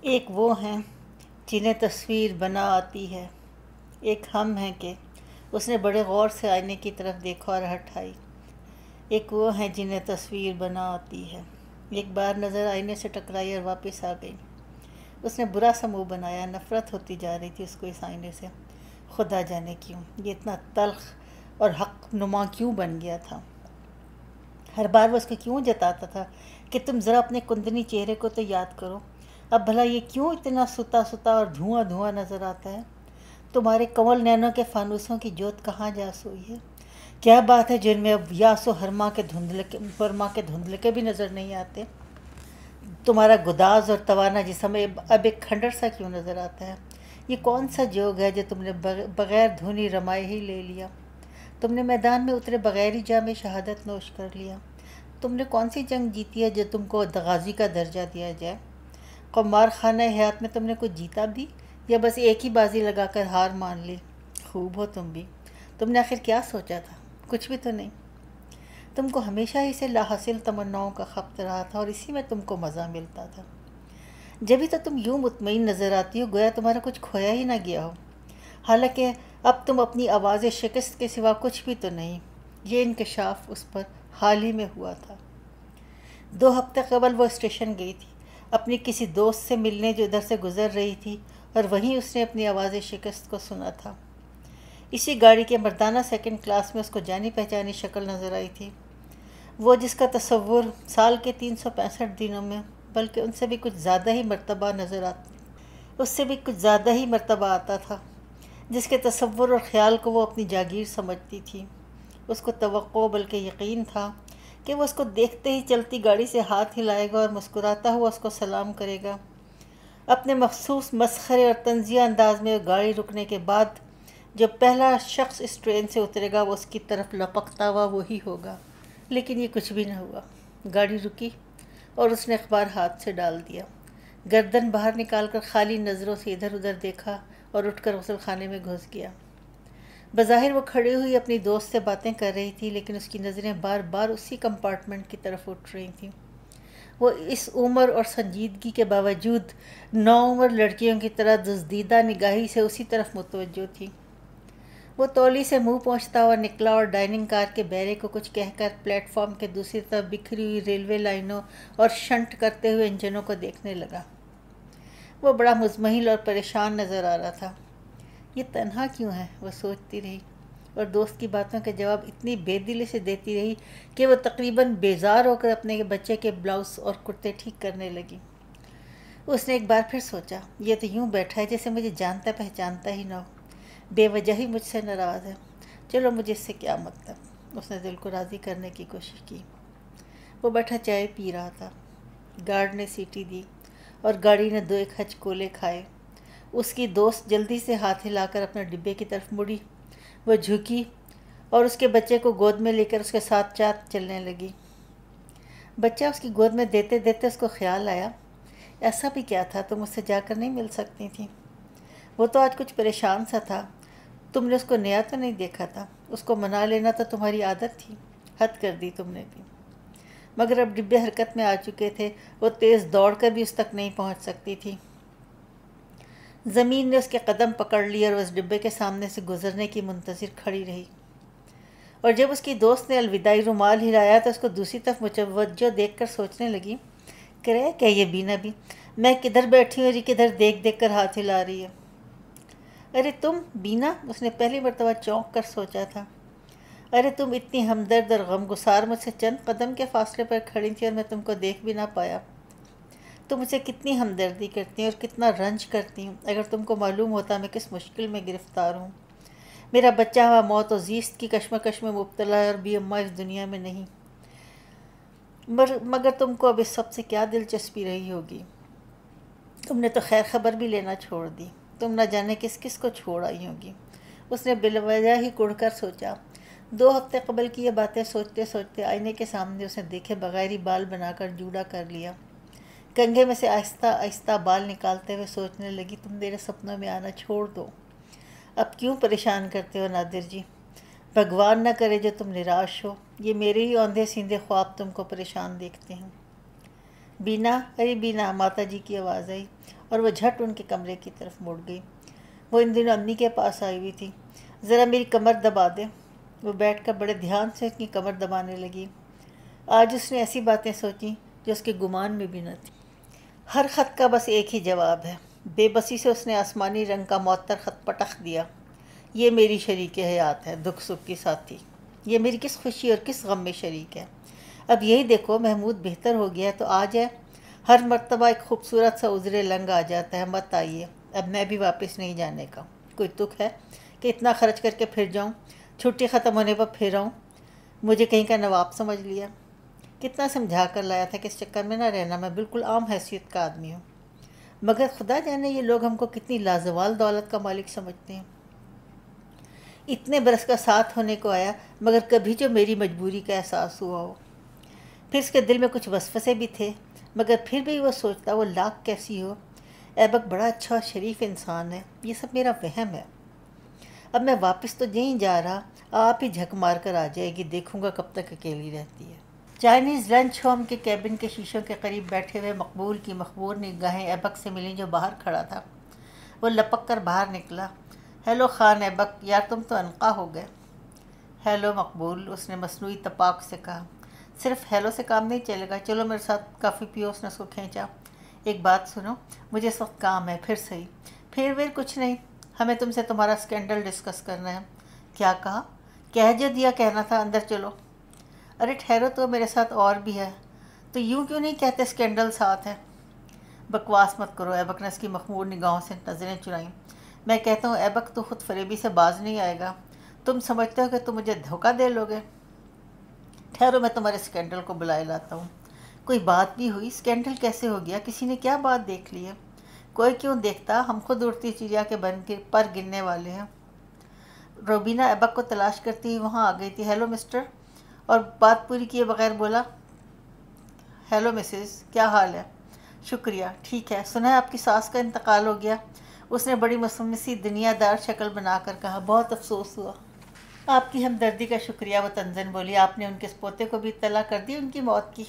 ایک وہ ہیں جنہیں تصویر بنا آتی ہے، ایک ہم ہیں کہ اس نے بڑے غور سے آئینے کی طرف دیکھا اور ہٹائی۔ ایک وہ ہیں جنہیں تصویر بنا آتی ہے، ایک بار نظر آئینے سے ٹکرائی اور واپس آ گئی۔ اس نے برا سا منہ بنایا، نفرت ہوتی جا رہی تھی اس کو اس آئینے سے۔ خدا جانے کیوں یہ اتنا تلخ اور حق نما کیوں بن گیا تھا۔ ہر بار وہ اس کو کیوں جتاتا تھا کہ تم ذرا اپنے کندنی چہرے کو تو یاد کرو، اب بھلا یہ کیوں اتنا ستا ستا اور دھواں دھواں نظر آتا ہے؟ تمہارے کنول نینوں کے فانوسوں کی جوت کہاں جا سوئی ہے؟ کیا بات ہے جن میں اب یاس و ہرما کے دھندلکے بھی نظر نہیں آتے؟ تمہارا گداز اور توانا جسم اب ایک کھنڈر سا کیوں نظر آتا ہے؟ یہ کون سا جوگ ہے جو تم نے بغیر دھونی رمائے ہی لے لیا؟ تم نے میدان میں اترے بغیر ہی جام شہادت نوش کر لیا۔ تم نے کون سی جنگ جیتی ہے جو تم کو غازی کا درجہ دیا جائے؟ قمار خانہ حیات میں تم نے کچھ جیتا بھی، یا بس ایک ہی بازی لگا کر ہار مان لی؟ خوب ہو تم بھی۔ تم نے آخر کیا سوچا تھا؟ کچھ بھی تو نہیں۔ تم کو ہمیشہ ہی سے لاحاصل تمناؤں کا خبت رہا تھا اور اسی میں تم کو مزہ ملتا تھا۔ جبھی تو تم یوں مطمئن نظر آتی ہو گویا تمہارا کچھ کھویا ہی نہ گیا ہو، حالانکہ اب تم اپنی آواز شکست کے سوا کچھ بھی تو نہیں۔ یہ انکشاف اس پر حال ہی میں ہوا تھا۔ 2 ہفتے قبل وہ اسٹیشن گئی تھی اپنی کسی دوست سے ملنے جو ادھر سے گزر رہی تھی، اور وہیں اس نے اپنی آواز شکست کو سنا تھا۔ اسی گاڑی کے مردانہ سیکنڈ کلاس میں اس کو جانی پہچانی شکل نظر آئی تھی، وہ جس کا تصور سال کے 365 دنوں میں بلکہ ان سے بھی کچھ زیادہ ہی مرتبہ اس سے بھی کچھ زیادہ ہی مرتبہ آتا تھا، جس کے تصور اور خیال کو وہ اپنی جاگیر سمجھتی تھی۔ اس کو توقع بلکہ یقین تھا کہ وہ اس کو دیکھتے ہی چلتی گاڑی سے ہاتھ ہلائے گا اور مسکراتا ہوا اس کو سلام کرے گا۔ اپنے مخصوص مسخرے اور طنزیہ انداز میں گاڑی رکنے کے بعد جو پہلا شخص اس ٹرین سے اترے گا وہ اس کی طرف لپکتا ہوا وہی ہوگا۔ لیکن یہ کچھ بھی نہ ہوا۔ گاڑی رکی اور اس نے اخبار ہاتھ سے ڈال دیا، گردن باہر نکال کر خالی نظروں سے ادھر ادھر دیکھا اور اٹھ کر غسل خانے میں گھس گیا۔ بظاہر وہ کھڑی ہوئی اپنی دوست سے باتیں کر رہی تھی، لیکن اس کی نظریں بار بار اسی کمپارٹمنٹ کی طرف اٹھ رہی تھیں۔ وہ اس عمر اور سنجیدگی کے باوجود نوعمر لڑکیوں کی طرح دزدیدہ نگاہی سے اسی طرف متوجہ تھی۔ وہ تولی سے منہ پہنچتا ہوا نکلا اور ڈائننگ کار کے بیرے کو کچھ کہہ کر پلیٹ فارم کے دوسری طرف بکھری ہوئی ریلوے لائنوں اور شنٹ کرتے ہوئے انجنوں کو دیکھنے لگا۔ وہ بڑا مزمحل اور پریشان نظر آ رہا تھا۔ یہ تنہا کیوں ہے؟ وہ سوچتی رہی اور دوست کی باتوں کے جواب اتنی بے دلی سے دیتی رہی کہ وہ تقریباً بیزار ہو کر اپنے بچے کے بلاؤز اور کرتے ٹھیک کرنے لگی۔ اس نے ایک بار پھر سوچا، یہ تو یوں بیٹھا ہے جیسے مجھے جانتا پہچانتا ہی نہ ہو، بے وجہ ہی مجھ سے ناراض ہے۔ چلو مجھے اس سے کیا مطلب۔ اس نے دل کو راضی کرنے کی کوشش کی۔ وہ بیٹھا چائے پی رہا تھا۔ گارڈ نے سیٹی دی اور گاڑی نے 2 ہچ کولے کھائے۔ اس کی دوست جلدی سے ہاتھ ہلا کر اپنے ڈبے کی طرف مڑی۔ وہ جھکی اور اس کے بچے کو گود میں لے کر اس کے ساتھ چات چلنے لگی۔ بچہ اس کی گود میں دیتے دیتے اس کو خیال آیا، ایسا بھی کیا تھا تم اس سے جا کر نہیں مل سکتی تھی؟ وہ تو آج کچھ پریشان سا تھا، تم نے اس کو نیا تو نہیں دیکھا تھا؟ اس کو منا لینا تو تمہاری عادت تھی، حد کر دی تم نے بھی۔ مگر اب ڈبے حرکت میں آ چکے تھے، وہ تیز دوڑ کر بھی اس تک نہیں پہنچ سکتی تھی۔ زمین نے اس کے قدم پکڑ لیے اور وہ اس ڈبے کے سامنے سے گزرنے کی منتظر کھڑی رہی، اور جب اس کی دوست نے الوداعی رومال ہلایا تو اس کو دوسری طرف متوجہ دیکھ کر سوچنے لگی، کرے کیا یہ بینا بھی میں کدھر بیٹھی ہوں اور یہ کدھر دیکھ دیکھ کر ہاتھ ہلا رہی ہے۔ ارے تم بینا، اس نے پہلی مرتبہ چونک کر سوچا تھا، ارے تم اتنی ہمدرد اور غمگسار مجھ سے چند قدم کے فاصلے پر کھڑی تھی اور میں تم کو دیکھ بھی نہ پایا۔ تم مجھ سے کتنی ہمدردی کرتی ہیں اور کتنا رنج کرتی ہوں، اگر تم کو معلوم ہوتا میں کس مشکل میں گرفتار ہوں۔ میرا بچہ ہوا موت و زیست کی کشمکش میں مبتلا ہے اور بھی اماں اس دنیا میں نہیں۔ مگر تم کو اب اس سب سے کیا دلچسپی رہی ہوگی؟ تم نے تو خیر خبر بھی لینا چھوڑ دی، تم نہ جانے کس کس کو چھوڑ آئی ہوگی۔ اس نے بلا وجہ ہی کڑھ کر سوچا۔ 2 ہفتے قبل کی یہ باتیں سوچتے سوچتے آئینے کے سامنے اس نے دیکھے بغیر ہی بال بنا کر جوڑا کر لیا۔ کنگھے میں سے آہستہ آہستہ بال نکالتے ہوئے سوچنے لگی، تم میرے سپنوں میں آنا چھوڑ دو۔ اب کیوں پریشان کرتے ہو نادر جی؟ بھگوان نہ کرے جو تم نراش ہو، یہ میرے ہی اوندھے سیندھے خواب تم کو پریشان دیکھتے ہیں۔ بینا، ارے بینا، ماتا جی کی آواز آئی اور وہ جھٹ ان کے کمرے کی طرف مڑ گئی۔ وہ ان دنوں امی کے پاس آئی ہوئی تھی۔ ذرا میری کمر دبا دے۔ وہ بیٹھ کر بڑے دھیان سے اس کی کمر دبانے لگی۔ آج اس نے ایسی باتیں سوچیں جو اس کے گمان میں بھی نہ تھی۔ ہر خط کا بس ایک ہی جواب ہے۔ بے بسی سے اس نے آسمانی رنگ کا معطر خط پٹخ دیا۔ یہ میری شریک حیات ہے، دکھ سکھ کی ساتھی۔ یہ میری کس خوشی اور کس غم میں شریک ہے۔ اب یہی دیکھو محمود بہتر ہو گیا ہے تو آ جائے۔ ہر مرتبہ ایک خوبصورت سا عذر لنگ آ جاتا ہے، مت آئیے، اب میں بھی واپس نہیں جانے کا۔ کوئی تک ہے کہ اتنا خرچ کر کے پھر جاؤں، چھٹی ختم ہونے پر پھر آؤں؟ مجھے کہیں کا نواب سمجھ لیا۔ کتنا سمجھا کر لایا تھا کہ اس چکر میں نہ رہنا، میں بالکل عام حیثیت کا آدمی ہوں، مگر خدا جانے یہ لوگ ہم کو کتنی لازوال دولت کا مالک سمجھتے ہیں۔ اتنے برس کا ساتھ ہونے کو آیا مگر کبھی جو میری مجبوری کا احساس ہوا ہو۔ پھر اس کے دل میں کچھ وسوسے بھی تھے، مگر پھر بھی وہ سوچتا وہ لاکھ کیسی ہو، ایبک بڑا اچھا اور شریف انسان ہے، یہ سب میرا وہم ہے۔ اب میں واپس تو نہیں جا رہا، آپ ہی جھک مار کر آ جائے گی، دیکھوں گا کب تک اکیلی رہتی ہے۔ چائنیز لنچ ہوم کے کیبن کے شیشوں کے قریب بیٹھے ہوئے مقبول کی مخبور نگاہیں ایبک سے ملیں جو باہر کھڑا تھا۔ وہ لپک کر باہر نکلا۔ ہیلو خان ایبک، یار تم تو عنقا ہو گئے۔ ہیلو مقبول، اس نے مصنوعی تپاک سے کہا۔ صرف ہیلو سے کام نہیں چلے گا، چلو میرے ساتھ کافی پیو، اس نے اس کو کھینچا۔ ایک بات سنو، مجھے اس وقت کام ہے، پھر صحیح۔ پھر کچھ نہیں، ہمیں تم سے تمہارا اسکینڈل ڈسکس کرنا ہے۔ کیا کہا؟ کہہ جو دیا کہنا تھا، اندر چلو۔ ارے ٹھہرو تو، میرے ساتھ اور بھی ہے۔ تو یوں کیوں نہیں کہتے اسکینڈل ساتھ ہے؟ بکواس مت کرو، ایبک نے اس کی مخمور نگاہوں سے نظریں چرائیں۔ میں کہتا ہوں ایبک، تو خود فریبی سے باز نہیں آئے گا۔ تم سمجھتے ہو کہ تم مجھے دھوکہ دے لو گے؟ ٹھہرو، میں تمہارے اسکینڈل کو بلائے لاتا ہوں۔ کوئی بات بھی ہوئی؟ اسکینڈل کیسے ہو گیا؟ کسی نے کیا بات دیکھ لی ہے؟ کوئی کیوں دیکھتا، ہم خود اڑتی چڑیا کے پر گرنے والے ہیں۔ روبینہ ایبک کو تلاش کرتی ہوئی وہاں آ گئی تھی۔ ہیلو مسٹر، اور بات پوری کیے بغیر بولا، ہیلو مسز، کیا حال ہے؟ شکریہ، ٹھیک ہے۔ سنا ہے آپ کی ساس کا انتقال ہو گیا؟ اس نے بڑی مصمسی دنیا دار شکل بنا کر کہا۔ بہت افسوس ہوا۔ آپ کی ہمدردی کا شکریہ، وہ تنزن بولی۔ آپ نے ان کے پوتے کو بھی اطلاع کر دی ان کی موت کی؟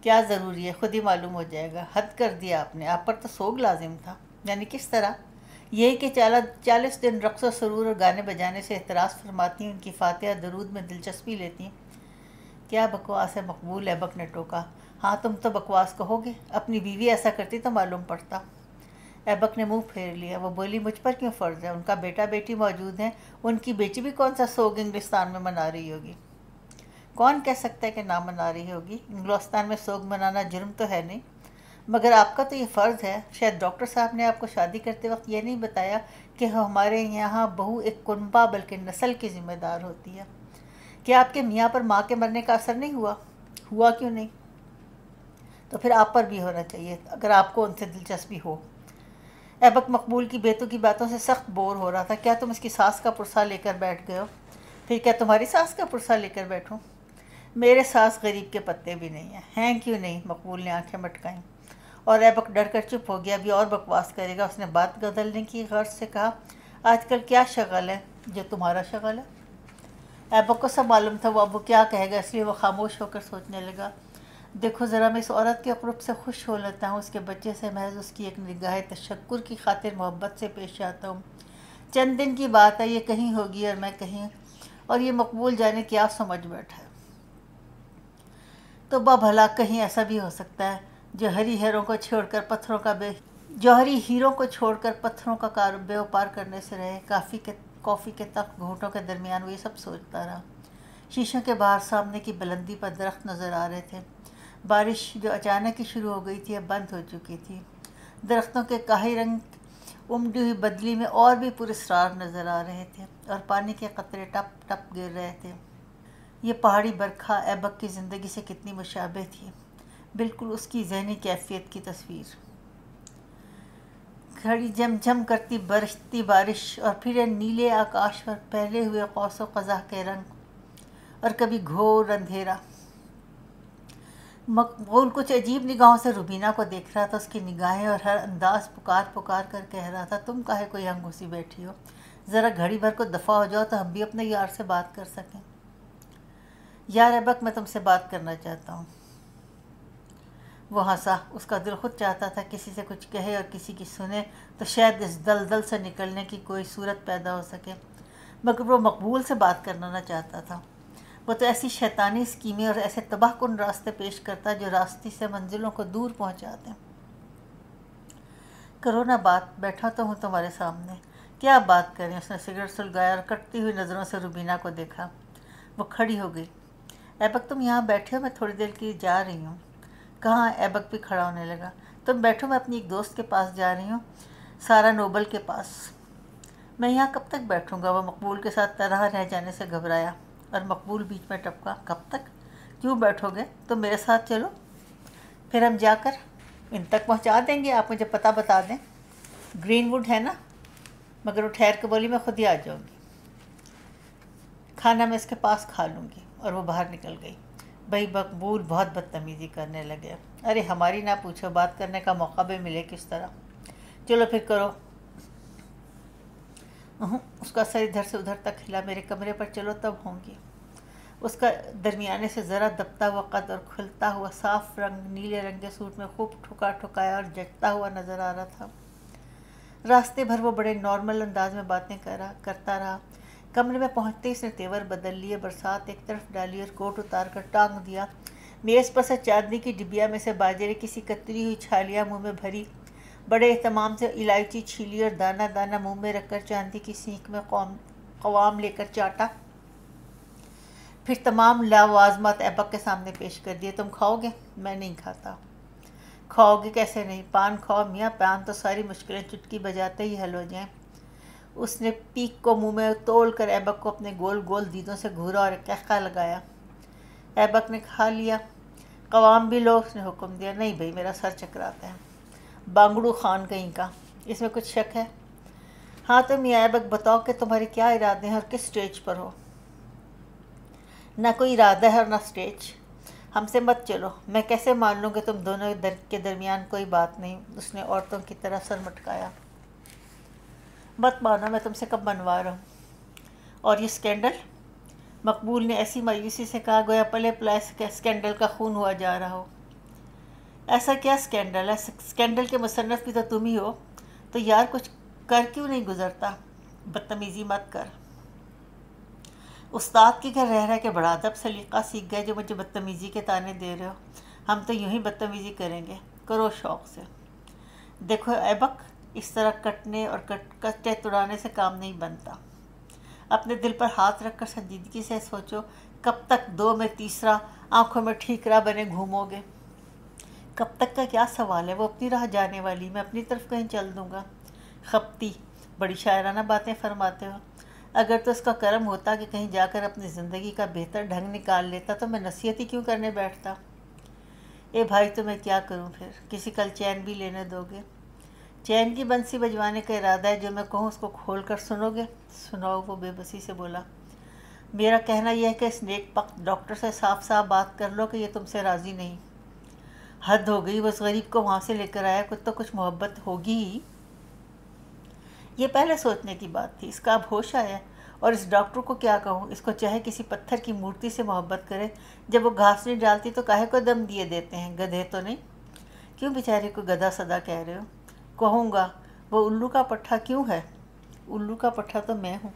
کیا ضروری ہے، خود ہی معلوم ہو جائے گا۔ حد کر دیا آپ نے، آپ پر تو سوگ لازم تھا۔ یعنی کس طرح؟ یہی کہ 40 دن رقص و سرور اور گانے بجانے سے احتراز فرماتی ہیں، ان کی فاتحہ درود میں دلچسپی لیتی ہیں۔ کیا بکواس ہے مقبول، ایبک نے ٹوکا۔ ہاں تم تو بکواس کہو گے، اپنی بیوی ایسا کرتی تو معلوم پڑتا۔ ایبک نے منہ پھیر لیا۔ وہ بولی، مجھ پر کیوں فرض ہے؟ ان کا بیٹا بیٹی موجود ہیں، ان کی بیٹی بھی کون سا سوگ انگلستان میں منا رہی ہوگی؟ کون کہہ سکتا ہے کہ نہ منا رہی ہوگی؟ انگلستان میں سوگ منانا جرم تو ہے نہیں، مگر آپ کا تو یہ فرض ہے۔ شاید ڈاکٹر صاحب نے آپ کو شادی کرتے وقت یہ نہیں بتایا کہ ہمارے یہاں بہو ایک کنبہ بلکہ نسل کی ذمہ دار ہوتی ہے۔ کیا آپ کے میاں پر ماں کے مرنے کا اثر نہیں ہوا؟ ہوا کیوں نہیں؟ تو پھر آپ پر بھی ہونا چاہیے اگر آپ کو ان سے دلچسپی ہو۔ ایبک مقبول کی بیتوں کی باتوں سے سخت بور ہو رہا تھا۔ کیا تم اس کی ساس کا پرسہ لے کر بیٹھ گئے ہو؟ پھر کیا تمہاری ساس کا پرسہ لے کر بیٹھوں؟ میرے ساس غریب کے پتے بھی نہیں ہیں کیوں نہیں؟ مقبول نے آنکھیں مٹکائیں اور ایبک ڈر کر چپ ہو گیا۔ ابھی اور بکواس کرے گا، اس نے بات بدلنے کی غرض سے کہا۔ آج کل کیا شغل ہے جو تمہارا شغل ہے؟ ایبک کو سب معلوم تھا وہ اب وہ کیا کہے گا، اس لیے وہ خاموش ہو کر سوچنے لگا۔ دیکھو ذرا، میں اس عورت کے قرب سے خوش ہو لیتا ہوں، اس کے بچے سے محض اس کی ایک نگاہ تشکر کی خاطر محبت سے پیش آتا ہوں۔ چند دن کی بات ہے، یہ کہیں ہوگی اور میں کہیں، اور یہ مقبول جانے کیا سمجھ بیٹھا ہے۔ تو بھلا کہیں ایسا بھی ہو سکتا ہے جوہری ہیروں کو چھوڑ کر پتھروں کا بے وپار کرنے سے رہے۔ کافی کے تخت گھونٹوں کے درمیان وہ یہ سب سوچتا رہا۔ شیشوں کے باہر سامنے کی بلندی پر درخت نظر آ رہے تھے۔ بارش جو اچانک ہی شروع ہو گئی تھی اب بند ہو چکی تھی۔ درختوں کے کاہی رنگ امڈی ہوئی بدلی میں اور بھی پراسرار نظر آ رہے تھے اور پانی کے قطرے ٹپ ٹپ گر رہے تھے۔ یہ پہاڑی برکھا ایبک کی زندگی سے کتنی مشابہ تھی، بالکل اس کی ذہنی کیفیت کی تصویر۔ گھڑی جم جم کرتی برستی بارش اور پھر یہ نیلے آکاش پر پھیلے ہوئے قوس و قزح کے رنگ اور کبھی گھور اندھیرا۔ مقبول کچھ عجیب نگاہوں سے روبینہ کو دیکھ رہا تھا۔ اس کی نگاہیں اور ہر انداز پکار کر کہہ رہا تھا، تم کاہے کو یہاں گھسی بیٹھی ہو؟ ذرا گھڑی بھر کو دفع ہو جاؤ تو ہم بھی اپنے یار سے بات کر سکیں۔ یار ایبک، میں تم سے بات کرنا چاہتا ہوں۔ وہ ہنسا، اس کا دل خود چاہتا تھا کسی سے کچھ کہے اور کسی کی سنے تو شاید اس دلدل سے نکلنے کی کوئی صورت پیدا ہو سکے، مگر وہ مقبول سے بات کرنا نہ چاہتا تھا۔ وہ تو ایسی شیطانی اسکیمیں اور ایسے تباہ کن راستے پیش کرتا جو راستے سے منزلوں کو دور پہنچاتے ہیں۔ کرو نا بات، بیٹھا تو ہوں تمہارے سامنے، کیا بات کریں؟ اس نے سگریٹ سلگایا اور کٹتی ہوئی نظروں سے روبینہ کو دیکھا۔ وہ کھڑی ہو گئی۔ ایبک تم یہاں بیٹھے ہو، میں تھوڑی دیر کے لیے جا رہی ہوں۔ کہاں؟ ایبک بھی کھڑا ہونے لگا۔ تم بیٹھو، میں اپنی ایک دوست کے پاس جا رہی ہوں، سارا نوبل کے پاس۔ میں یہاں کب تک بیٹھوں گا؟ وہ مقبول کے ساتھ تنہا رہ جانے سے گھبرایا، اور مقبول بیچ میں ٹپکا۔ کب تک؟ کیوں بیٹھو گے؟ تم میرے ساتھ چلو، پھر ہم جا کر ان تک پہنچا دیں گے، آپ مجھے پتہ بتا دیں۔ گرین ووڈ ہے نا؟ مگر وہ ٹھہر کے بولی، میں خود ہی آ جاؤں گی، کھانا میں اس کے پاس کھا لوں گی، اور وہ باہر نکل گئی۔ بھائی مقبول بہت بدتمیزی کرنے لگے۔ ارے ہماری نہ پوچھو، بات کرنے کا موقع بھی ملے کس طرح؟ چلو پھر کرو۔ اس کا سر ادھر سے ادھر تک ہلا۔ میرے کمرے پر چلو تب ہوں گی۔ اس کا درمیانے سے ذرا دبتا ہوا قد اور کھلتا ہوا صاف رنگ نیلے رنگ کے سوٹ میں خوب ٹھکا ٹھکایا اور جچتا ہوا نظر آ رہا تھا۔ راستے بھر وہ بڑے نارمل انداز میں باتیں کرتا رہا۔ کمرے میں پہنچتے ہی اس نے تیور بدل لیے، برسات ایک طرف ڈالی اور کوٹ اتار کر ٹانگ دیا۔ میز پر سے چاندنی کی ڈبیا میں سے باجرے کی سی کتری ہوئی چھالیاں منہ میں بھری، بڑے اہتمام سے الائچی چھیلی اور دانہ دانہ منہ میں رکھ کر چاندی کی سینک میں قوام لے کر چاٹا، پھر تمام لوازمات ایبک کے سامنے پیش کر دیے۔ تم کھاؤ گے؟ میں نہیں کھاتا۔ کھاؤ گے کیسے نہیں؟ پان کھاؤ میاں، پان تو ساری مشکلیں چٹکی بجاتے ہی حل ہو جائیں۔ اس نے پیک کو منہ میں تول کر ایبک کو اپنے گول گول دیدوں سے گھورا اور ایک قہقہ لگایا۔ ایبک نے کھا لیا۔ قوام بھی لو، اس نے حکم دیا۔ نہیں بھائی، میرا سر چکراتا ہے، بانگڑو خان کہیں کا، اس میں کچھ شک ہے؟ ہاں تو میاں ایبک بتاؤ کہ تمہارے کیا ارادے ہیں اور کس سٹیج پر ہو؟ نہ کوئی ارادہ ہے اور نہ سٹیج۔ ہم سے مت چلو، میں کیسے مان لوں کہ تم دونوں کے درمیان کوئی بات نہیں؟ اس نے عورتوں کی طرح سر مٹکایا۔ مت مانو، میں تم سے کب منوا رہا ہوں؟ اور یہ سکینڈل؟ مقبول نے ایسی مایوسی سے کہا گویا پلے پلائے سکینڈل کا خون ہوا جا رہا ہو۔ ایسا کیا سکینڈل ہے؟ سکینڈل کے مصنف بھی تو تم ہی ہو، تو یار کچھ کر کیوں نہیں گزرتا؟ بدتمیزی مت کر۔ استاد کے گھر رہ کے بڑا ادب سلیقہ سیکھ گئے جو مجھے بدتمیزی کے طعنے دے رہے ہو۔ ہم تو یوں ہی بدتمیزی کریں گے، کرو شوق سے۔ دیکھو ایبک، اس طرح کٹنے اور کٹے توڑانے سے کام نہیں بنتا۔ اپنے دل پر ہاتھ رکھ کر سنجیدگی سے سوچو، کب تک دو میں تیسرا آنکھوں میں ٹھیکرا بنے گھومو گے؟ کب تک کا کیا سوال ہے؟ وہ اپنی راہ جانے والی، میں اپنی طرف کہیں چل دوں گا۔ خپتی، بڑی شاعرانہ باتیں فرماتے ہو۔ اگر تو اس کا کرم ہوتا کہ کہیں جا کر اپنی زندگی کا بہتر ڈھنگ نکال لیتا تو میں نصیحت ہی کیوں کرنے بیٹھتا؟ اے بھائی تو میں کیا کروں پھر؟ کسی کل چین بھی لینے دو گے؟ چین کی بنسی بجوانے کا ارادہ ہے، جو میں کہوں اس کو کھول کر سنو گے؟ سناؤ، وہ بے بسی سے بولا۔ میرا کہنا یہ ہے کہ اس نیک بخت ڈاکٹر سے صاف صاف بات کر لو کہ یہ تم سے راضی نہیں۔ حد ہو گئی، وہ اس غریب کو وہاں سے لے کر آیا، کچھ محبت ہوگی ہی۔ یہ پہلے سوچنے کی بات تھی، اس کا اب ہوش آیا۔ اور اس ڈاکٹر کو کیا کہوں؟ اس کو چاہے کسی پتھر کی مورتی سے محبت کرے، جب وہ گھاس نہیں ڈالتی تو کاہے کو دم دیے دیتے ہیں، گدھے تو نہیں؟ کیوں بیچارے کو گدھا سدا کہہ رہے ہو؟ کہوں گا، وہ الو کا پٹھا کیوں ہے؟ الو کا پٹھا تو میں ہوں،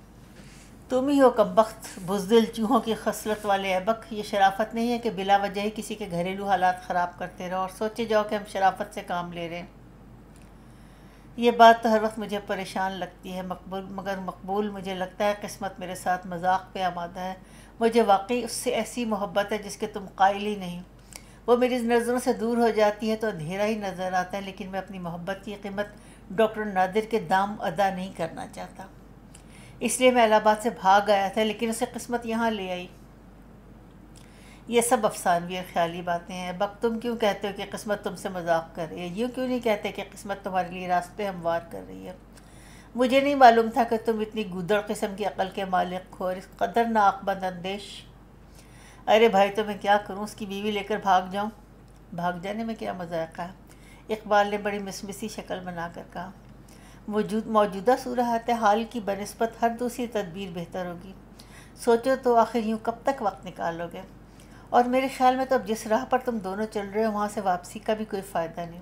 تم ہی ہو کمبخت بزدل چوہوں کی خصلت والے ایبک۔ یہ شرافت نہیں ہے کہ بلا وجہ ہی کسی کے گھریلو حالات خراب کرتے رہو اور سوچے جاؤ کہ ہم شرافت سے کام لے رہے ہیں۔ یہ بات تو ہر وقت مجھے پریشان لگتی ہے مگر مقبول، مجھے لگتا ہے قسمت میرے ساتھ مذاق پہ آمادہ ہے۔ مجھے واقعی اس سے ایسی محبت ہے جس کے تم قائل ہی نہیں۔ وہ میری نظروں سے دور ہو جاتی ہے تو اندھیرا ہی نظر آتا ہے، لیکن میں اپنی محبت کی قیمت ڈاکٹر نادر کے دام ادا نہیں کرنا چاہتا۔ اس لیے میں الہ آباد سے بھاگ آیا تھا، لیکن اسے قسمت یہاں لے آئی۔ یہ سب افسانوی اور خیالی باتیں ہیں۔ بک تم کیوں کہتے ہو کہ قسمت تم سے مذاق کر رہی ہے؟ یوں کیوں نہیں کہتے کہ قسمت تمہارے لیے راستے ہموار کر رہی ہے؟ مجھے نہیں معلوم تھا کہ تم اتنی گودڑ قسم کی عقل کے مالک ہو اور اس قدر ناعقبند اندیش۔ ارے بھائی تو میں کیا کروں، اس کی بیوی لے کر بھاگ جاؤں؟ بھاگ جانے میں کیا مذائقہ ہے؟ اقبال نے بڑی مسمسی شکل بنا کر کہا۔ موجودہ صورتحال کی بنسبت ہر دوسری تدبیر بہتر ہوگی۔ سوچو تو آخر یوں کب تک وقت نکالو گے؟ اور میرے خیال میں تو اب جس راہ پر تم دونوں چل رہے ہو وہاں سے واپسی کا بھی کوئی فائدہ نہیں۔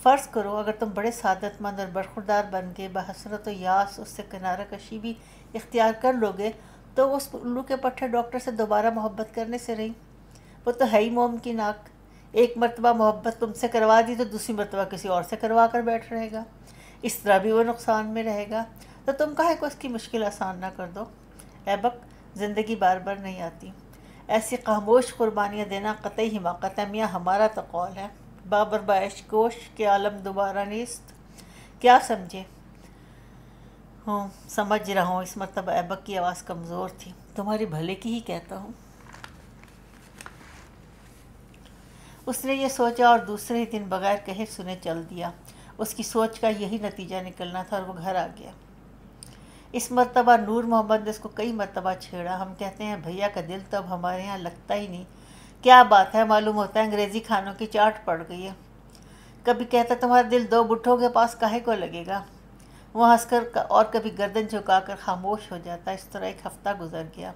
فرض کرو اگر تم بڑے سعادت مند اور برخوردار بن کے بحسرت و یاس اس سے کنارہ کشی بھی اختیار کر لو گے تو اس الو کے پٹھے ڈاکٹر سے دوبارہ محبت کرنے سے رہی، وہ تو ہے ہی ممکنات۔ ایک مرتبہ محبت تم سے کروا دی تو دوسری مرتبہ کسی اور سے کروا کر بیٹھ رہے گا، اس طرح بھی وہ نقصان میں رہے گا، تو تم کاہے کو اس کی مشکل آسان نہ کر دو۔ ایبک، زندگی بار بار نہیں آتی، ایسی خاموش قربانیاں دینا قطعی حماقت ہے، میاں ہمارا تو قول ہے بابر باعش کوش کے عالم دوبارہ نیست۔ کیا سمجھے؟ ہوں، سمجھ رہا ہوں۔ اس مرتبہ ایبک کی آواز کمزور تھی۔ تمہارے بھلے کی ہی کہتا ہوں۔ اس نے یہ سوچا اور دوسرے ہی دن بغیر کہے سنے چل دیا۔ اس کی سوچ کا یہی نتیجہ نکلنا تھا اور وہ گھر آ گیا۔ اس مرتبہ نور محمد نے اس کو کئی مرتبہ چھیڑا۔ ہم کہتے ہیں بھیا کا دل تو اب ہمارے ہاں لگتا ہی نہیں۔ کیا بات ہے، معلوم ہوتا ہے انگریزی کھانوں کی چاٹ پڑ گئی ہے۔ کبھی کہتا تمہارا دل دو بٹھوں کے پاس کاہے کو لگے گا، وہ ہنس کر، اور کبھی گردن جھکا کر خاموش ہو جاتا۔ اس طرح ایک ہفتہ گزر گیا۔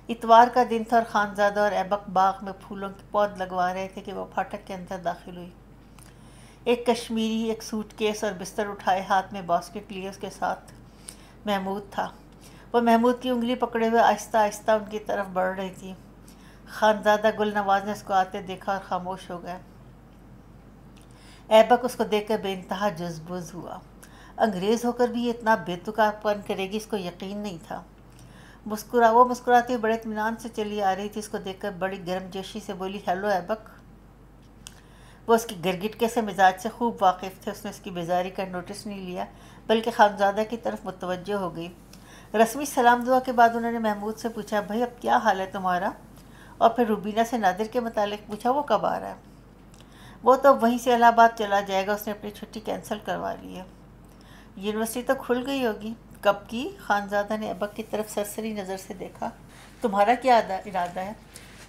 اتوار کا دن تھا اور خانزادہ اور ایبک باغ میں پھولوں کے پود لگوا رہے تھے کہ وہ پھاٹک کے اندر داخل ہوئی۔ ایک کشمیری، ایک سوٹ کیس اور بستر اٹھائے ہاتھ میں باسکٹ لیے اس کے ساتھ محمود تھا۔ وہ محمود کی انگلی پکڑے ہوئے آہستہ آہستہ ان کی طرف بڑھ رہی تھی۔ خانزادہ گل نواز نے اس کو آتے دیکھا اور خاموش ہو گئے۔ ایبک اس کو دیکھ کر بے انتہا جذبوز ہوا۔ انگریز ہو کر بھی یہ اتنا بے تکا پن کرے گی، اس کو یقین نہیں تھا۔ وہ مسکراتی ہوئی بڑے اطمینان سے چلی آ رہی تھی۔ اس کو دیکھ کر بڑی گرم جوشی سے بولی، ہیلو ایبک۔ وہ اس کی گرگٹکے سے مزاج سے خوب واقف تھے۔ اس نے اس کی بیزاری کا نوٹس نہیں لیا بلکہ خانزادہ کی طرف متوجہ ہو گئی۔ رسمی سلام دعا کے بعد انہوں نے محمود سے پوچھا، بھائی اب کیا حال ہے تمہارا؟ اور پھر روبینہ سے نادر کے متعلق پوچھا، وہ کب آ رہا ہے؟ وہ تو وہیں سے الہ آباد چلا جائے گا، اس نے اپنی چھٹی کینسل کروا لی ہے۔ یونیورسٹی تو کھل گئی ہوگی، کب کی؟ خانزادہ نے ایبک کی طرف سرسری نظر سے دیکھا۔ تمہارا کیا ارادہ ہے؟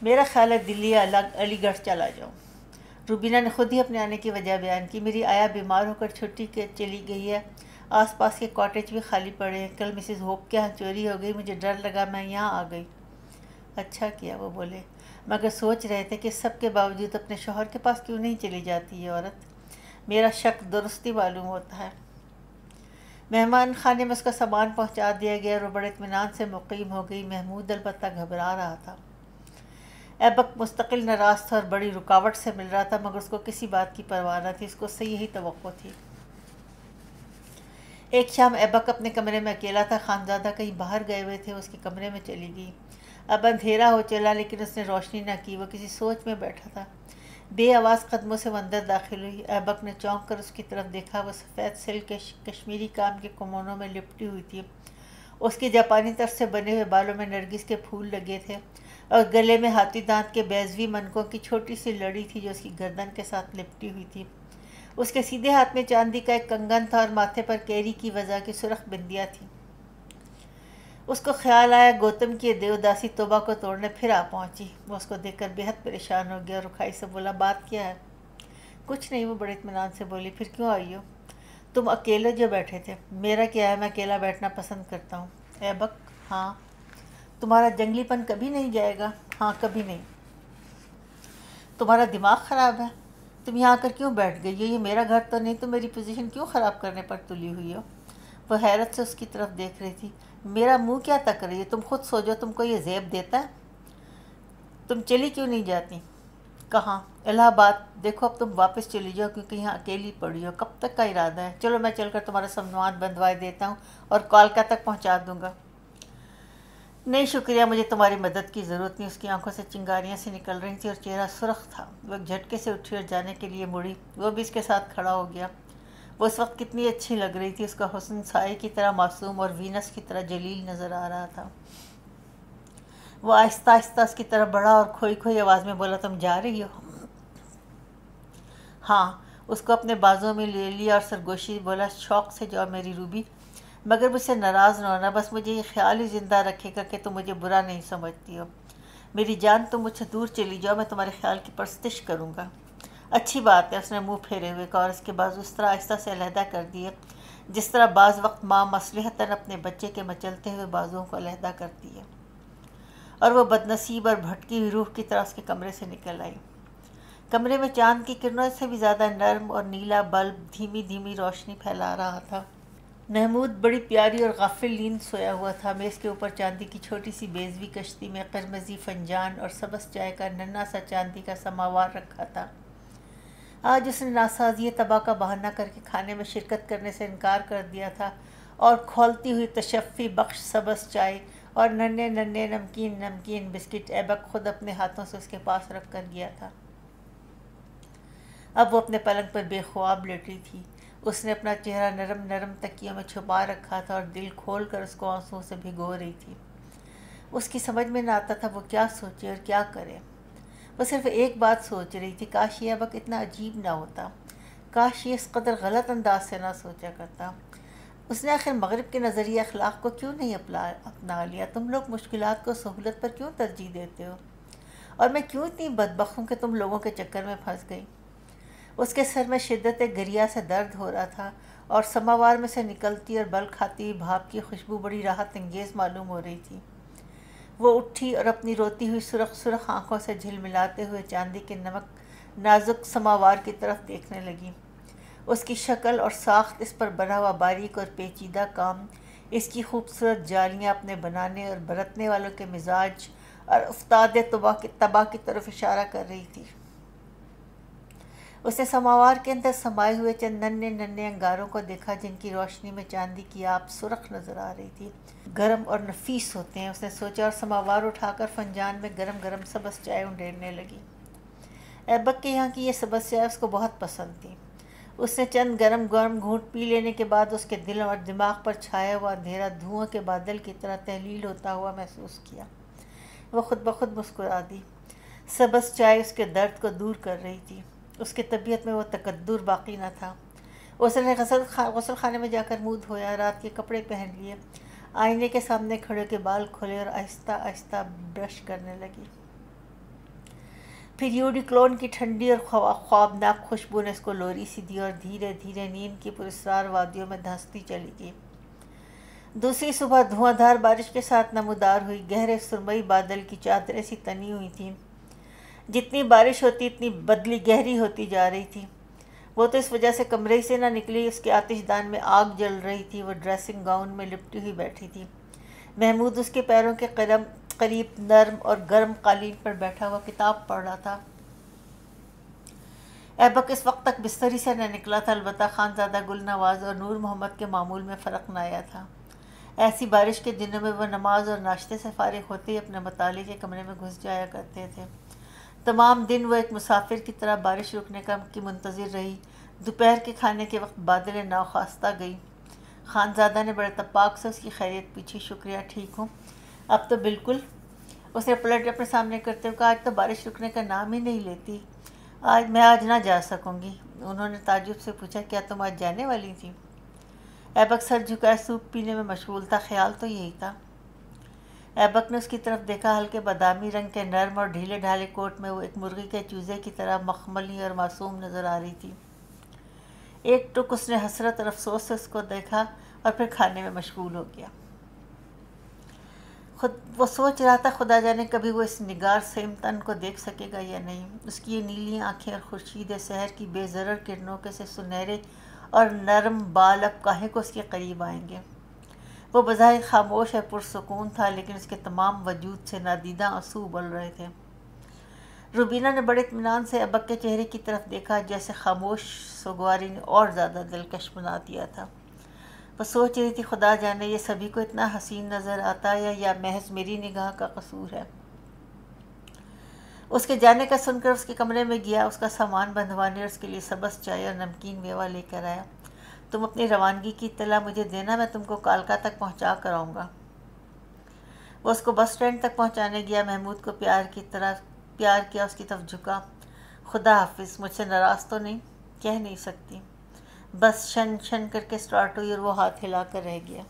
میرا خیال ہے دلی یا علی گڑھ چلا جاؤں۔ روبینہ نے خود ہی اپنے آنے کی وجہ بیان کی، میری آیا بیمار ہو کر چھٹی کے چلی گئی ہے، آس پاس کے کاٹیج بھی خالی پڑے ہیں، کل مسز ہوپ کے ہاں چوری ہو گئی، مجھے ڈر لگا، میں یہاں آ گئی۔ اچھا کیا، وہ بولے، مگر سوچ رہے تھے کہ سب کے باوجود اپنے شوہر کے پاس کیوں نہیں چلی جاتی یہ عورت؟ میرا شک درستی معلوم ہوتا ہے۔ مہمان خانے میں اس کا سامان پہنچا دیا گیا اور وہ بڑے اطمینان سے مقیم ہو گئی۔ محمود البتہ گھبرا رہا تھا۔ ایبک مستقل ناراض تھا اور بڑی رکاوٹ سے مل رہا تھا، مگر اس کو کسی بات کی پرواہ نہ تھی، اس کو اس سے یہی توقع تھی۔ ایک شام ایبک اپنے کمرے میں اکیلا تھا۔ خانزادہ کہیں باہر گئے ہوئے تھے، اس کے کمرے میں چلی گئی۔ اب اندھیرا ہو چلا لیکن اس نے روشنی نہ کی، وہ کسی سوچ میں بیٹھا تھا۔ بے آواز قدموں سے وہ اندر داخل ہوئی۔ ایبک نے چونک کر اس کی طرف دیکھا، وہ سفید سلک کے کشمیری کام کے کمونوں میں لپٹی ہوئی تھی۔ اس کے جاپانی طرز سے بنے ہوئے بالوں میں نرگس کے پھول لگے تھے اور گلے میں ہاتھی دانت کے بیضوی منکوں کی چھوٹی سی لڑی تھی جو اس کی گردن کے ساتھ لپٹی ہوئی تھی۔ اس کے سیدھے ہاتھ میں چاندی کا ایک کنگن تھا اور ماتھے پر کیری کی وضع کی سرخ بندیاں تھیں۔ اس کو خیال آیا گوتم کی دیوداسی توبہ کو توڑنے پھر آ پہنچی۔ وہ اس کو دیکھ کر بے حد پریشان ہو گیا اور رکھائی سے بولا، بات کیا ہے؟ کچھ نہیں، وہ بڑے اطمینان سے بولی، پھر کیوں آئی ہو؟ تم اکیلے جو بیٹھے تھے۔ میرا کیا ہے، میں اکیلا بیٹھنا پسند کرتا ہوں۔ ایبک، ہاں۔ تمہارا جنگلی پن کبھی نہیں جائے گا؟ ہاں، کبھی نہیں۔ تمہارا دماغ خراب ہے؟ تم یہاں آ کر کیوں بیٹھ گئی ہو؟ یہ میرا گھر تو نہیں، تم میری پوزیشن کیوں خراب کرنے پر تلی ہوئی ہو؟ وہ حیرت سے اس کی طرف دیکھ رہی تھی۔ میرا منہ کیا تک رہی ہے؟ تم خود سوچو، تم کو یہ زیب دیتا ہے؟ تم چلی کیوں نہیں جاتی؟ کہاں؟ الہ آباد۔ دیکھو اب تم واپس چلی جاؤ کیونکہ یہاں اکیلی پڑی ہو۔ کب تک کا ارادہ ہے؟ چلو میں چل کر تمہارا سامان بندھوائے دیتا ہوں اور کالکا تک پہنچا دوں گا۔ نہیں شکریہ، مجھے تمہاری مدد کی ضرورت نہیں۔ اس کی آنکھوں سے چنگاریاں سی نکل رہی تھیں اور چہرہ سرخ تھا۔ وہ ایک جھٹکے سے اٹھی اور جانے کے لیے مڑی۔ وہ بھی اس کے ساتھ کھڑا ہو گیا۔ وہ اس وقت کتنی اچھی لگ رہی تھی، اس کا حسن سائے کی طرح معصوم اور وینس کی طرح جلیل نظر آ رہا تھا۔ وہ آہستہ آہستہ اس کی طرف بڑھا اور کھوئی کھوئی آواز میں بولا، تم جا رہی ہو؟ ہاں۔ اس کو اپنے بازوں میں لے لیا اور سرگوشی بولا، شوق سے جاؤ میری روبی، مگر مجھ سے ناراض نہ ہونا، بس مجھے یہ خیال ہی زندہ رکھے گا کہ تم مجھے برا نہیں سمجھتی ہو۔ میری جان، تم مجھ سے دور چلی جاؤ، میں تمہارے خیال کی پرستش کروں گا۔ اچھی بات ہے، اس نے منہ پھیرے ہوئے کہا اور اس کے بازو اس طرح آہستہ سے علیحدہ کر دیے جس طرح بعض وقت ماں مصلحتاً اپنے بچے کے مچلتے ہوئے بازوؤں کو علیحدہ کرتی ہے۔ اور وہ بدنصیب اور بھٹکی ہوئی روح کی طرح اس کے کمرے سے نکل آئی۔ کمرے میں چاند کی کرنوں سے بھی زیادہ نرم اور نیلا بلب دھیمی دھیمی روشنی پھیلا رہا تھا۔ محمود بڑی پیاری اور غافل نیند سویا ہوا تھا۔ میز کے اوپر چاندی کی چھوٹی سی بیضوی کشتی میں قرمزی فنجان اور سبز چائے کا ننھا سا چاندی کا سماوار رکھا تھا۔ آج اس نے ناسازی طبع کا بہانہ کر کے کھانے میں شرکت کرنے سے انکار کر دیا تھا اور کھولتی ہوئی تشفی بخش سبز چائے اور ننھے ننھے نمکین نمکین بسکٹ ایبک خود اپنے ہاتھوں سے اس کے پاس رکھ کر گیا تھا۔ اب وہ اپنے پلنگ پر بے خواب لیٹی تھی۔ اس نے اپنا چہرہ نرم نرم تکیوں میں چھپا رکھا تھا اور دل کھول کر اس کو آنسوؤں سے بھگو رہی تھی۔ اس کی سمجھ میں نہ آتا تھا وہ کیا سوچے اور کیا کرے۔ وہ صرف ایک بات سوچ رہی تھی، کاش یہ ایبک اتنا عجیب نہ ہوتا، کاش یہ اس قدر غلط انداز سے نہ سوچا کرتا۔ اس نے آخر مغرب کے نظریہ اخلاق کو کیوں نہیں اپنا لیا؟ تم لوگ مشکلات کو سہولت پر کیوں ترجیح دیتے ہو؟ اور میں کیوں اتنی بدبخت ہوں کہ تم لوگوں کے چکر میں پھنس گئی؟ اس کے سر میں شدت گریا سے درد ہو رہا تھا اور سماوار میں سے نکلتی اور بل کھاتی ہوئی بھاپ کی خوشبو بڑی راحت انگیز معلوم ہو رہی تھی۔ وہ اٹھی اور اپنی روتی ہوئی سرخ سرخ آنکھوں سے جھلملاتے ہوئے چاندی کے نمک نازک سماوار کی طرف دیکھنے لگی۔ اس کی شکل اور ساخت، اس پر بنا ہوا باریک اور پیچیدہ کام، اس کی خوبصورت جالیاں اپنے بنانے اور برتنے والوں کے مزاج اور افتاد طبع کی طرف اشارہ کر رہی تھی۔ اس نے سماوار کے اندر سمائے ہوئے چند ننھے ننھے انگاروں کو دیکھا جن کی روشنی میں چاندی کی آپ سرخ نظر آ رہی تھی، گرم اور نفیس ہوتے ہیں، اس نے سوچا، اور سماوار اٹھا کر فنجان میں گرم گرم سبز چائے انڈیلنے لگی۔ ایبک کے یہاں کی یہ سبز چائے اس کو بہت پسند تھی۔ اس نے چند گرم گرم گھونٹ پی لینے کے بعد اس کے دل اور دماغ پر چھایا ہوا اندھیرا دھواں کے بادل کی طرح تحلیل ہوتا ہوا محسوس کیا۔ وہ خود بخود مسکرا دی۔ سبز چائے اس کے درد کو دور کر رہی تھی۔ اس کی طبیعت میں وہ تقدر باقی نہ تھا۔ اس نے غسل خانے میں جا کر منہ دھویا، رات کے کپڑے پہن لیے، آئینے کے سامنے کھڑے کے بال کھولے اور آہستہ آہستہ برش کرنے لگی۔ پھر یوڈی کلون کی ٹھنڈی اور خوابناک خوشبو نے اس کو لوری سی دی اور دھیرے دھیرے نیند کی پراسرار وادیوں میں دھنستی چلی گئی۔ دوسری صبح دھواں دھار بارش کے ساتھ نمودار ہوئی۔ گہرے سرمئی بادل کی چادریں سی تنی ہوئی تھیں۔ جتنی بارش ہوتی اتنی بدلی گہری ہوتی جا رہی تھی۔ وہ تو اس وجہ سے کمرے سے نہ نکلی، اس کے آتش دان میں آگ جل رہی تھی۔ وہ ڈریسنگ گاؤن میں لپٹی ہوئی بیٹھی تھی۔ محمود اس کے پیروں کے قریب نرم اور گرم قالین پر بیٹھا ہوا کتاب پڑھ رہا تھا۔ ایبک اس وقت تک بستری سے نہ نکلا تھا، البتہ خانزادہ گل نواز اور نور محمد کے معمول میں فرق نہ آیا تھا۔ ایسی بارش کے دنوں میں وہ نماز اور ناشتے سے فارغ ہوتے ہی اپنے مطالعے کے کمرے میں گھس جایا کرتے تھے۔ تمام دن وہ ایک مسافر کی طرح بارش رکنے کی منتظر رہی۔ دوپہر کے کھانے کے وقت بادل ناخواستہ گئی۔ خانزادہ نے بڑے تپاک سے اس کی خیریت پوچھی۔ شکریہ، ٹھیک ہوں، اب تو بالکل۔ اس نے پلٹ اپنے سامنے کرتے ہوئے کہا، آج تو بارش رکنے کا نام ہی نہیں لیتی۔ میں آج نہ جا سکوں گی۔ انہوں نے تعجب سے پوچھا، کیا تم آج جانے والی تھی؟ ایبک سر جھکائے سوپ پینے میں مشغول تھا۔ خیال تو یہی تھا۔ ایبک نے اس کی طرف دیکھا۔ ہلکے بادامی رنگ کے نرم اور ڈھیلے ڈھالے کوٹ میں وہ ایک مرغی کے چوزے کی طرح مخملی اور معصوم نظر آ رہی تھی۔ ایک ٹک اس نے حسرت اور افسوس سے اس کو دیکھا اور پھر کھانے میں مشغول ہو گیا۔ وہ سوچ رہا تھا، خدا جانے کبھی وہ اس نگار سیمتن کو دیکھ سکے گا یا نہیں۔ اس کی یہ نیلی آنکھیں اور خورشید سحر کی بے ضرر کرنوں کے سے سنہرے اور نرم بال اب کاہے کو اس کے قریب آئیں گے۔ وہ بظاہر خاموش اور پرسکون تھا، لیکن اس کے تمام وجود سے نادیدہ آنسو ابل رہے تھے۔ روبینہ نے بڑے اطمینان سے ایبک کے چہرے کی طرف دیکھا، جیسے خاموش سوگواری نے اور زیادہ دلکش بنا دیا تھا۔ وہ سوچ رہی تھی، خدا جانے یہ سبھی کو اتنا حسین نظر آتا ہے یا محض میری نگاہ کا قصور ہے۔ اس کے جانے کا سن کر اس کے کمرے میں گیا، اس کا سامان بندھوانے اور اس کے لیے سبز چائے اور نمکین میوہ لے کر آیا۔ تم اپنی روانگی کی اطلاع مجھے دینا، میں تم کو کالکا تک پہنچا کر آؤں گا۔ وہ اس کو بس اسٹینڈ تک پہنچانے گیا۔ محمود کو پیار کیا، اس کی طرف جھکا۔ خدا حافظ، مجھ سے ناراض تو نہیں؟ کہہ نہیں سکتی۔ بس شن شن کر کے سٹارٹ ہوئی اور وہ ہاتھ ہلا کر رہ گیا۔